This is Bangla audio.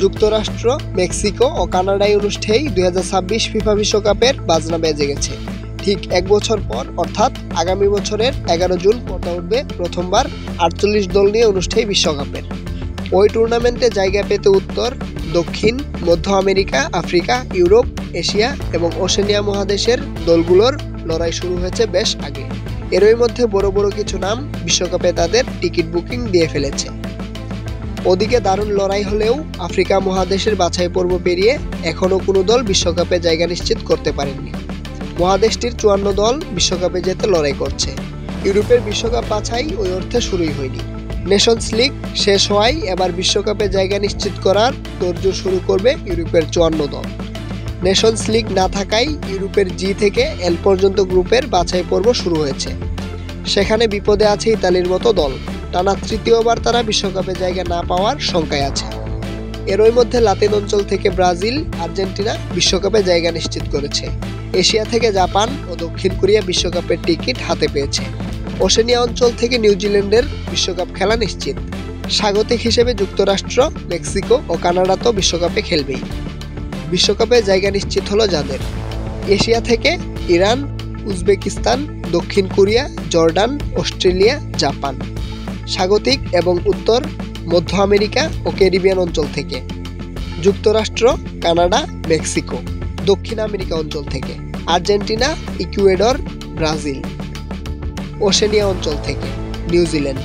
যুক্তরাষ্ট্র, মেক্সিকো ও কানাডায় অনুষ্ঠেয় 2026 ফিফা বিশ্বকাপের বাজনা বেজে গেছে। ঠিক এক বছর পর অর্থাৎ আগামী বছরের 11 জুন পর্দা উঠবে প্রথমবার 48 দল নিয়ে অনুষ্ঠেয় বিশ্বকাপের। ওই টুর্নামেন্টে জায়গা পেতে উত্তর, দক্ষিণ, মধ্য আমেরিকা, আফ্রিকা, ইউরোপ, এশিয়া এবং ওশেনিয়া মহাদেশের দলগুলোর লড়াই শুরু হয়েছে বেশ আগে। এরই মধ্যে বড় বড় কিছু নাম বিশ্বকাপে তাদের টিকিট বুকিং দিয়ে ফেলেছে। ওদিকে দারুণ লড়াই হলেও আফ্রিকা মহাদেশের বাছাই পর্ব পেরিয়ে এখনও কোনো দল বিশ্বকাপে জায়গা নিশ্চিত করতে পারেননি। মহাদেশটির 54 দল বিশ্বকাপে যেতে লড়াই করছে। ইউরোপের বিশ্বকাপ বাছাই ওই অর্থে শুরুই হয়নি। নেশনস লিগ শেষ হওয়ায় এবার বিশ্বকাপে জায়গা নিশ্চিত করার তোড়জোড় শুরু করবে ইউরোপের 54 দল। নেশনস লিগ না থাকায় ইউরোপের জি থেকে এল পর্যন্ত গ্রুপের বাছাই পর্ব শুরু হয়েছে। সেখানে বিপদে আছে ইতালির মতো দল। টানা তৃতীয়বার তারা বিশ্বকাপে জায়গা না পাওয়ার শঙ্কায় আছে। এরই মধ্যে লাতিন অঞ্চল থেকে ব্রাজিল, আর্জেন্টিনা বিশ্বকাপে জায়গা নিশ্চিত করেছে। এশিয়া থেকে জাপান ও দক্ষিণ কোরিয়া বিশ্বকাপের টিকিট হাতে পেয়েছে। ওশেনিয়া অঞ্চল থেকে নিউজিল্যান্ডের বিশ্বকাপ খেলা নিশ্চিত। স্বাগতিক হিসেবে যুক্তরাষ্ট্র, মেক্সিকো ও কানাডা তো বিশ্বকাপে খেলবেই। বিশ্বকাপে জায়গা নিশ্চিত হলো যাদের: এশিয়া থেকে ইরান, উজবেকিস্তান, দক্ষিণ কোরিয়া, জর্ডান, অস্ট্রেলিয়া, জাপান। স্বাগতিক এবং উত্তর, মধ্য আমেরিকা ও ক্যারিবিয়ান অঞ্চল থেকে যুক্তরাষ্ট্র, কানাডা, মেক্সিকো। দক্ষিণ আমেরিকা অঞ্চল থেকে আর্জেন্টিনা, ইকুয়েডর, ব্রাজিল। ওশেনিয়া অঞ্চল থেকে নিউজিল্যান্ড।